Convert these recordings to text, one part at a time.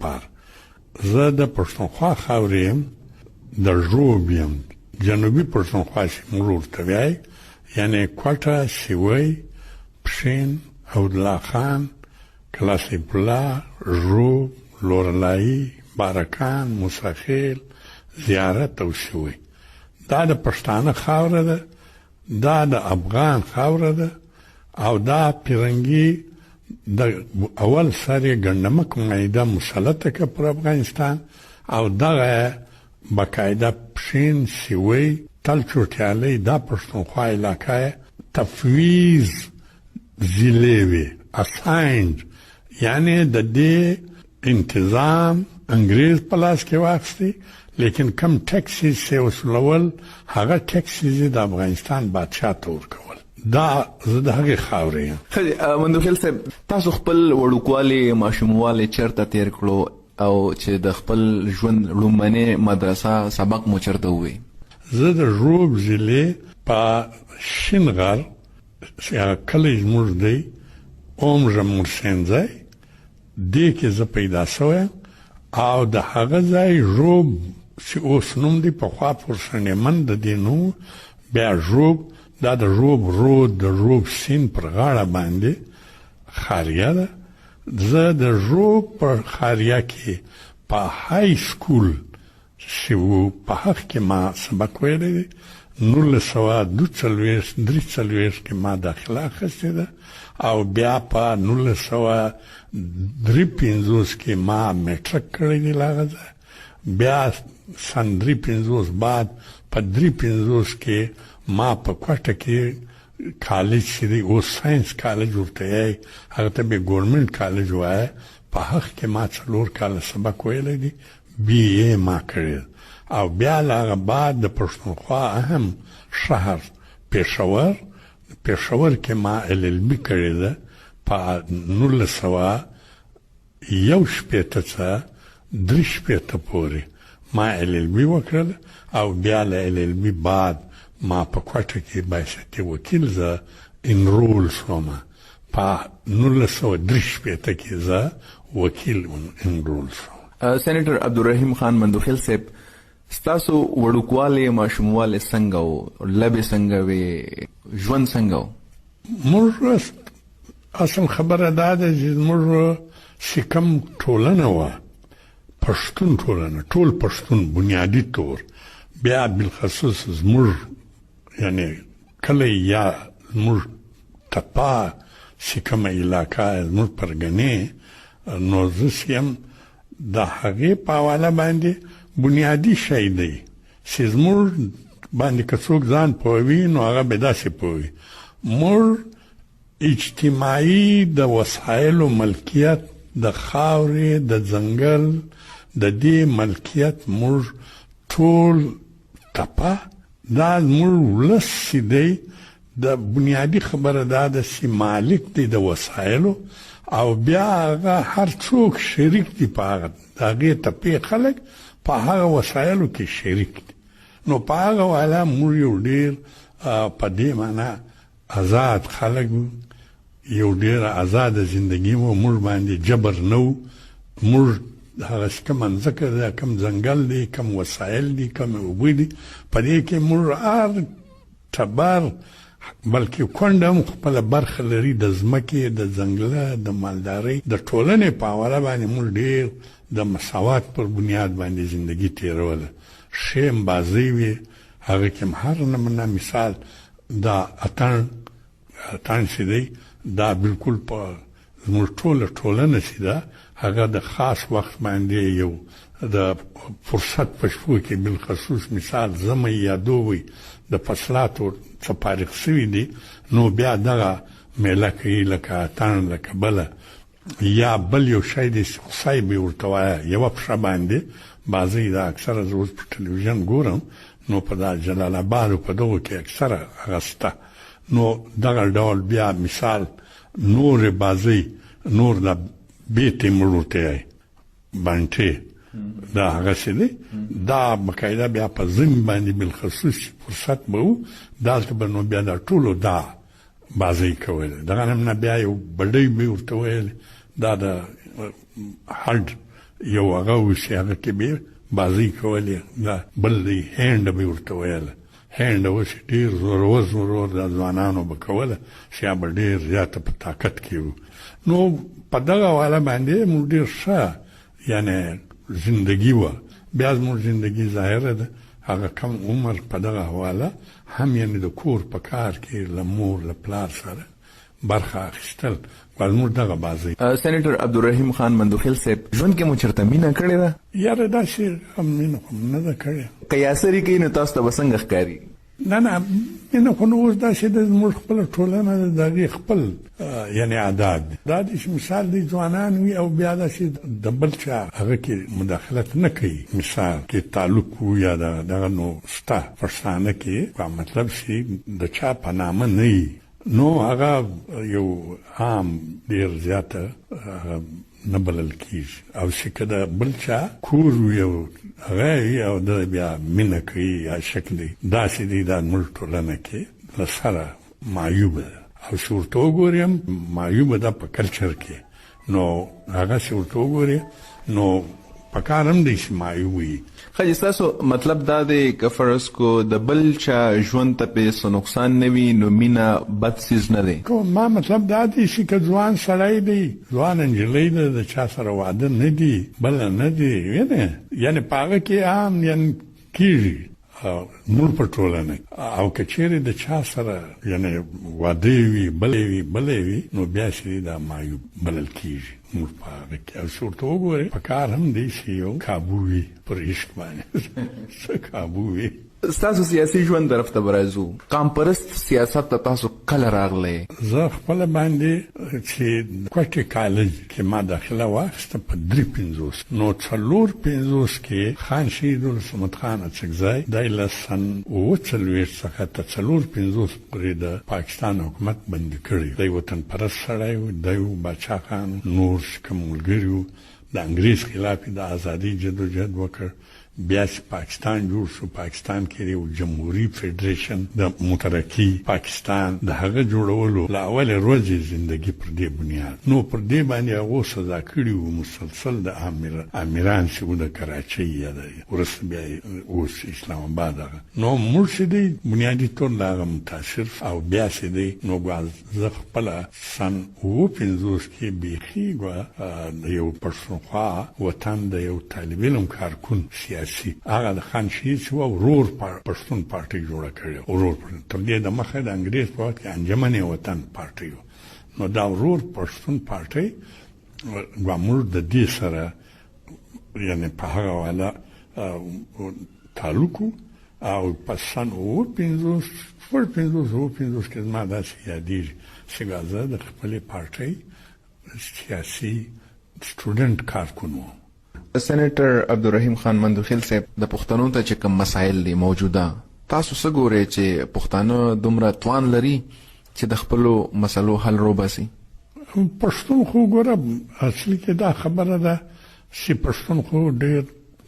لپاره. زه د پښتونخوا خاورې یم، د ژوب یم، جنوبي پښتونخوا چې موږ ورته وایي، یعنې کوټه، سیوی، پښین، عبدالله خان، کلاسیف الله، ژوب، لورلایي، بارکان، موسیخیل، زیارت او سیوی. دا د پښتانه خاوره ده، دا د افغان خاوره ده، او دا پیرنګي د اول سر یې ګنډمک معاهده مسلطه که پر افغانستان، او دغه باقاعده پښین، سیوی، تل چوټیالۍ دا پښتونخوا علاقه یې تفویض ضلعې وې، اساینډ، یعنې د دې انتظام انګریز په لاس کې واخیستی، لیکن کم ټکسیز یې وصولول هغه ټکسیز یې د افغانستان بادشاه ته ورکول. دا زه د هغې خاورې یم. مندوخیل صاحب، تاسو خپل وړوکوالی، ماشوموالی چېرته تېر کړو او چې د خپل ژوند لومړنۍ مدرسه سبق مو چېرته ووایي؟ زه د ژوب ضلعې په شین غر کلی زموږ دی، عمر مرسینځی، دې کې زه پیدا شوی، او د هغه ځای ژوب چې اوس نوم دی، پخوا پورسنیمن د دې نوم، بیا ژوب، دا د ژوب رود د ژوب سیند پر غاړه باندې خاریه ده. زه د ژوب په خاریه کې په های سکول چې و په هغه کې ما سبق ویلی دی، 1943 کې ما داخله اخیستې ده، او بیا په 1953 کې ما میټرک کړی دی له هغه ځای، بیا سن 53 بعد په 53 کې ما په کوټه کې کالج چې دی اوس ساینس کالج ورته یې، هغه ته به ګورنمنټ کالج وایه، په هغه کې ما 4 کاله سبق ویلی دی، بی اے ما کړی، او بیا له هغه بعد د پښتونخوا اهم شهر پېښور کې ما LLB کړې ده، په 1961 څخه 63 پورې ما LLB وکړله، او بیا له LLB بعد ما په کوټه کې بایستی وکیل زه انرول شوم، په 1963 کې زه وکیل انرول شوم. سینیټر عبدالرحیم خان مندوخیل صاحب، ستاسو وړوکوالی، ماشوموالی څنګه و؟ لبې څنګه وې؟ ژوند څنګه و؟ موږ اصل خبره دا ده چې زموږ چې کوم ټولنه وه، پښتون ټولنه، ټول پښتون بنیادي طور، بیا بالخصوص زموږ یعنې کلی یا زموږ تپا چې کومه علاقه زموږ پرګنې، نو زه چې یم د هغې په حواله باندې بنیادي شی دی چې زموږ باندې که څوک ځان پوهوي نو هغه به داسې پوهوي. موږ اجتماعي د وسایلو ملکیت، د خاورې، د ځنګل، د دې ملکیت موږ ټول تپه، دا زموږ ولس چې دی د بنیادي خبره دا ده چې مالک دی د وسایلو، او بیا هغه هر څوک شریک دی په هغه، د هغې تپې خلک په هغه وسایلو کې شریک دي. نو په هغه والا موږ یو ډېر په دې معنا آزاد خلک، یو ډېره آزاده زندګي و، موږ باندې جبر نه و، موږ هغه کوم ځمکه ده، کوم ځنګل دی، کوم وسایل دي، کوم اوبه دي، په دې کې موږ هر ټبر بلکې کونډه هم خپله برخه لري د ځمکې، د ځنګله، د مالدارۍ، د ټولنې په حواله باندې موږ ډېر د مساوات پر بنیاد باندې زندگی تیروله. شیم بازی وی، هغه کې هر نمونه مثال دا اتان چې دی، دا بالکل په زموږ ټولنه چې ده، هغه د خاص وخت باندې یو د فرصت په شپو کې بالخصوص مثال زمی یا دوی د فصلاتو څه فارغ شوي دي، نو بیا دغه میله کوي، لکه اتان، لکه بله یا بل یو شی دی خصای به ورته وایه، یوه پښه باندې بازۍ دا اکثره زه اوس په ټلویزیون ګورم، نو په دا جلال آباد په دغو کې اکثره هغه شته. نو دغه ډول بیا مثال نور بازۍ، نور د بیتې موږ ورته یایي بانټې، دا هغسې دی، دا باقاعده بیا په ژمي باندې بالخصوص فرصت به و، دلته به نو بیا دا ټولو دا بازۍ کوله. دغه نمونه بیا یو بډۍ به ورته ویلې، دا د هډ یو هغه و چې هغه کې به بازی کولې دا بل دی هینډ به ورته ویله هینډ اوس ډېر زورور د ځوانانو به کوله چې هغه به ډېر زیاته په طاقت کې وو نو په دغه حواله باندې موږ ډېر ښه یعنې زندگی وه بیا زموږ زندگی ظاهره ده هغه کم عمر په دغه حواله هم یعنې د کور په کار کې له مور له پلار سره برخه اخیستل زموږ دغه بازی سینیټر عبدالرحیم خان مندوخیل صاحب ژوند کې مو چېرته مینه کړې ده یاره داسې مینه خو نه ده کړې قیاسري کوي نو تاسو ته به څنګه ښکاري نه مینه خو نو اوس داسې ده زموږ خپله ټولنه ده د هغې خپل یعنې عادات دی دا دی چې مثال دی ځوانان وي او بیا داسې د بل چا هغه کې مداخلت نه کوي مثال کې تعلق وو یا دغه نو ستا پښتانه کې مطلب چې د چا په نامه نه وي نو هغه یو عام ډېر زیاته نه بلل کېږي او چې که د بل چا کور وي او هغه وي او د بیا مینه کوي یا شک دی داسې دی دا زموږ ټولنه کې له سره معیوبه ده او چې ورته وګوریم معیوبه ده په کلچر کې نو هغه چې ورته وګورې نو پکار هم دی چې معیوب وي ښه ستاسو مطلب دا دی که فرض کو د بل چا ژوند ته پې څه نقصان نه وي نو مینه بد څیز نه دی ما مطلب دا دی چې که ځوان سړی دی ځوان نجلۍ ده د چا سره واده نه دي بله نه دي یعنې په هغه کې عام یعنې کېږي موږ په ټولنه او که چیرې د چا سره یعنې واده وي بلې وي نو بیا چې دا معیوب بلل کېږي موږ په هغه کې او چې ورته وګورې په کار هم دی چې یو کابو وي پر عشق باندې څه کابو وي ستاسو سیاسي ژوند طرف ته به راځو قام پرست سیاست ته تاسو کله راغلی زه خپله باندې چې کوټې کالج کې ما داخله واخیسته په 350 نو 450 کې خان شهید الصمد خان اڅکزی دی له سن 47 څخه تر 450 پورې د پاکستان حکومت بندي کړی دی وطن پرست سړی و دی باچا خان نور کوم ملګري وو د انګریز خلاف د ازادۍ جدوجهد وکړ بیا چې پاکستان جوړ شو پاکستان کې یو جمهوری فدریشن د مترقي پاکستان د هغه جوړولو له اولې ورځې زندگی پر دې بنیاد نو پر دې باندې هغو سزا کړي وو مسلسل د امیران چې وو د کراچۍ یا د وروسته بیا اوس اسلام آباد هغه نو موږ چې دی بنیادي طور له هغه متاثر او بیا چې دی نو زه خپله سن 57 کې بیخي د یو پښتونخوا وطن د یو طالب علم کارکون هغه د خان شهید چې ورور پښتون پارټي جوړه کړې ورور تر دې د مخه د انګریز په وخت کې انجمن وطن پارټي نو دا ورور پښتون پارټي موږ د دې سره یعنې په هغه حواله تعلق او په سن 55 کې زما داسې یادېږي چې زه د خپلې پارټۍ سیاسي سټوډنټ کارکون وم سینیټر عبدالرحیم خان مندوخیل صاحب د پښتنو ته چې کوم مسایل دي موجوده تاسو څه ګورئ چې پښتانه دومره توان لري چې د خپلو مسلو حل روباسي پښتون خو ګوره اصلي کې دا خبره ده چې پښتون خو ډېر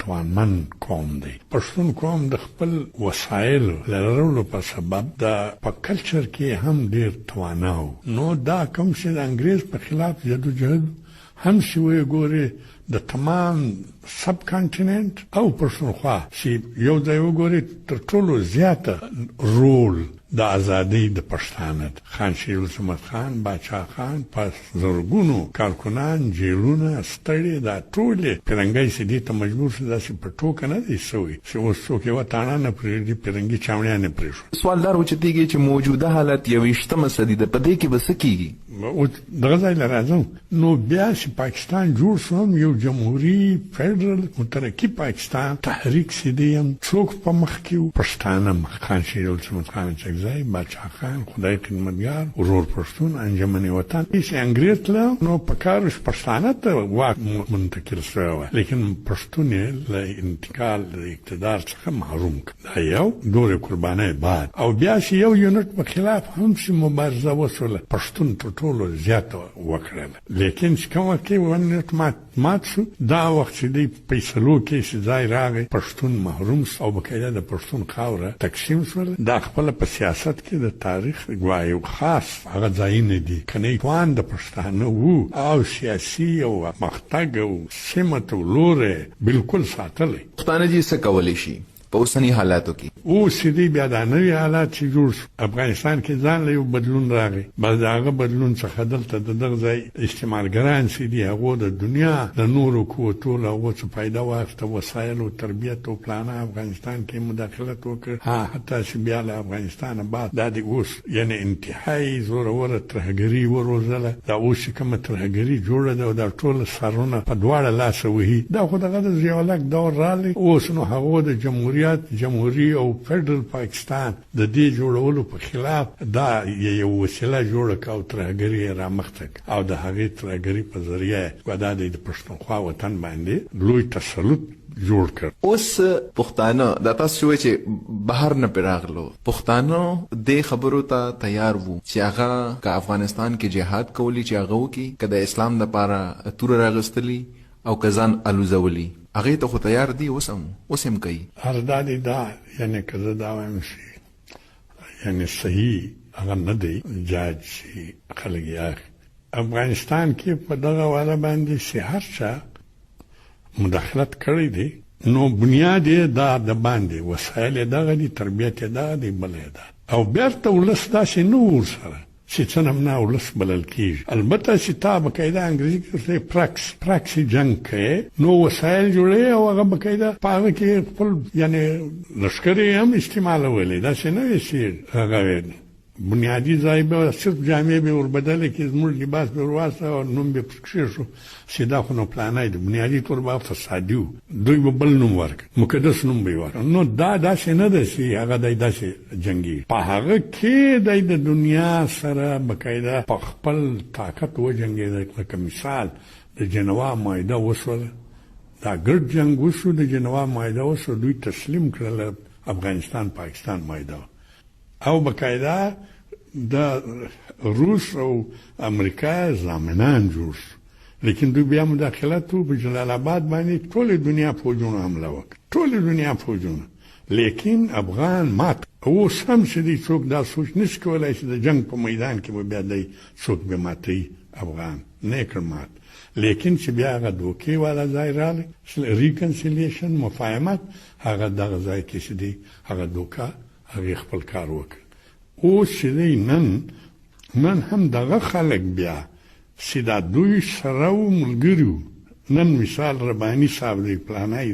توانمن قوم دی پښتون قوم د خپل وسایلو لرلو په سبب د په کلچر کې هم ډېر توانا و نو دا کوم چې د انګریز په خلاف جدوجهد هم چې وګورې د تمام سب کانټیننټ او پښتونخوا چې یو ځای وګورې تر ټولو زیاته رول د ازادۍ د پښتانه خان شهید الصمد خان باچا خان په زرګونو کارکنان جیلونه ستړي دا ټولې پرنګۍ چې دې ته مجبور شو داسې په ټوکه نه دی سوی چې اوس څوک یوه تاڼه نه پرېږدي پرنګي چاوڼیا نه پرېښود سوال دا راوچتېږي چې موجوده حالت 21مه صدي ده په دې کې به څه کېږي دغه ځای له راځم نو بیا چې پاکستان جوړ شو یو جمهوري فیډرل مترقي پاکستان تحریک چې دی هم څوک په مخ کې و پښتانه خان شهید الصمد خان اڅکزی باچا خان خدای خدمتګار ورور پښتون انجمن وطن چې انګریز تله نو په کار وش پښتانه ته واک منتقل شوی وه لیکن پښتون یې له انتقال د اقتدار څخه محروم کړ دا یو دورې قربانۍ بعد او بیا چې یو یونټ په خلاف هم چې مبارزه وشوله پښتون تر ټولو زیاته وکړله، لیکن چې کوم وخت کې ونټ مات شو، دا وخت چې دی فیصلو کې چې ځای راغی پښتون محروم او بقاعده د پښتون خاوره تقسیم شول. دا خپله په سیاست کې د تاریخ یو خاص هغه ځایونه دي کنه توان د پښتانه وو او سیاسي او مختګ او سمت او لوره بالکل ساتلی. پښتانه جی څه کولی شي په اوسني حالاتو کې؟ اوس چې دی بیا دا نوي حالات چې جوړ شو افغانستان کې ځان له یو بدلون راغی، بعد د هغه بدلون څخه دلته د دغه ځای استعمارګران چې دي هغو د دنیا د نورو قوتو له هغو څه فایده واخیسته، وسایل او تربیت او پلانه افغانستان کې مداخلت وکړ. حتی چې بیا له افغانستانه بعد دا د اوس یعنې انتهایي زوروره ترهګري وروزله. دا اوس چې کومه ترهګري جوړه ده او دا ټول سرونه په دواړه لاسه وهي، دا خو دغه د ضیاءالحق دور راغلی. اوس نو هغو د جمهوری او فدرال پاکستان د دې جوړولو په خلاف دا یو وسیله جوړه کړه او ترهګري رامخته کړه او د هغې ترهګري په ذریعه دا د پښتونخوا وطن باندې لوی تسلط جوړ کړ. اوس پښتانه دا تاسو چې بهر نه پیراغلو پښتانه د خبرو ته تیار وو چې هغه که افغانستان کې جهاد کولی چې هغه وکي، که د اسلام لپاره تور راغستلی او که ځان الوزولی، هغه ته خو تیار دي. اوس هم کوي. هر دا دی دا یعنې که زه دا وایم چې یعنې صحیح هغه نه دی جاج چې خلک یې افغانستان کې په دغه والا باندې چې هر چا مداخلت کړی دی، نو بنیاد یې دا د باندې وسایل یې دغه دي، تربیت یې دغه دی، بله یې ده او بیرته ولس داسې نه و ورسره چې څه نمونه ولس بلل کېږي. البته چې تا بقاعده انګریزي کې پراکسي جنګ کوې نو وسایل جوړوي او هغه بقاعده په هغه کې خپل یعنې لښکر یې هم استعمالولی، داسې نه وي چې هغه بنیادي ځای به صرف جامې به وربدلې کړي، زموږ لباس به ورواستوه او نوم به پرې شو چې دا خو نو پلانی دی. بنیادي طور به فسادي و، دوی به بل نوم ورکړي، مقدس نوم به یې ورکړي. نو دا داسې نه ده چې هغه دی داسې جنګېږي. په هغه کې دی د دنیا سره بقاعده په خپل طاقت وجنګېده. لکه مثال د جنوا معاهده وشوله، دا ګډ جنګ وشو، د جنوا معاهده وشو، دوی تسلیم کړله افغانستان پاکستان معاهده او بقاعده د روس او امریکا ضامنان جوړ شو، لیکن دوی بیا مداخلت و په جلال آباد باندې ټولې دنیا فوجونه حمله وکړه، ټولې دنیا فوجونه، لیکن افغان مات. اوس هم چې دی څوک دا سوچ نشي کولی چې د جنګ په میدان کې به بیا دی څوک به ماتوي افغان، نه کړ مات. لیکن چې بیا هغه دوکې والا ځای راغی ریکنسیلیشن مفاهمت، هغه دغه ځای کې چې دی هغه دوکه هغې خپل کار وکړ. اوس چې دی نن هم دغه خلک بیا چې دا دوی سره و ملګري وو، نن مثال رباني صاحب دی، پلانی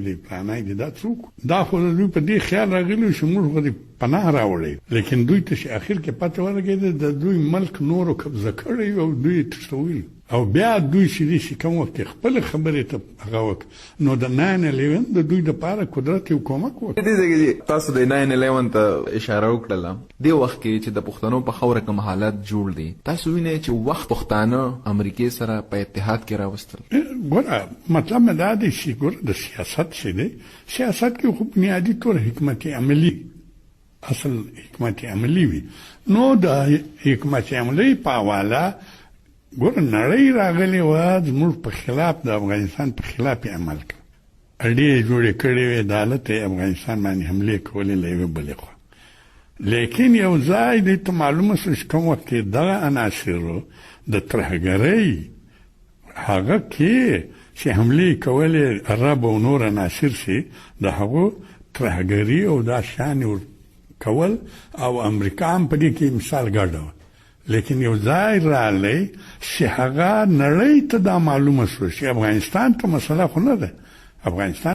دی، دا څوک؟ دا خو د دوی په دې خیال راغلی چې موږ خو دې پناه راوړی، لیکن دوی ته چې اخر کې پته ولګېده د دوی ملک نورو قبضه کړی او دوی یې تښتولي او بیا دوی چې دی چې کوم وخت کې خپلې خبرې ته هغه وکړ، نو د 9/11 د دوی دپاره قدرت یو کومک وکړ. دې ځای کې تاسو د 9/11 ته اشاره وکړله، دې وخت کې چې د پښتنو په خاوره کوم حالات جوړ دي، تاسو وینئ چې وخت پښتانه امریکې سره په اتحاد کې راوستل. ګوره مطلب مې دا دی چې ګوره د سیاست چې دی، سیاست کې خو بنیادي طور حکمت عملي اصل حکمت عملي وي، نو د حکمت عملي په حواله ګوره نړۍ راغلې وه زموږ په خلاف، د افغانستان په خلاف یې عمل کړ، اډې یې جوړې کړې وې، عدالت یې افغانستان باندې حملې کولې له یوې بلې خوا. لیکن یو ځای دی ته معلومه شو چې کوم وخت کې دغه عناصرو د ترهګرۍ هغه کې چې حملې کولې عرب او نور عناصر چې د هغو ترهګري او دا شیان کول او امریکا هم په دې کې مثال ګډه وه، لیکن یو ځای راغلی چې هغه نړۍ ته دا معلومه شوه چې افغانستان ته مسله خو نه ده، افغانستان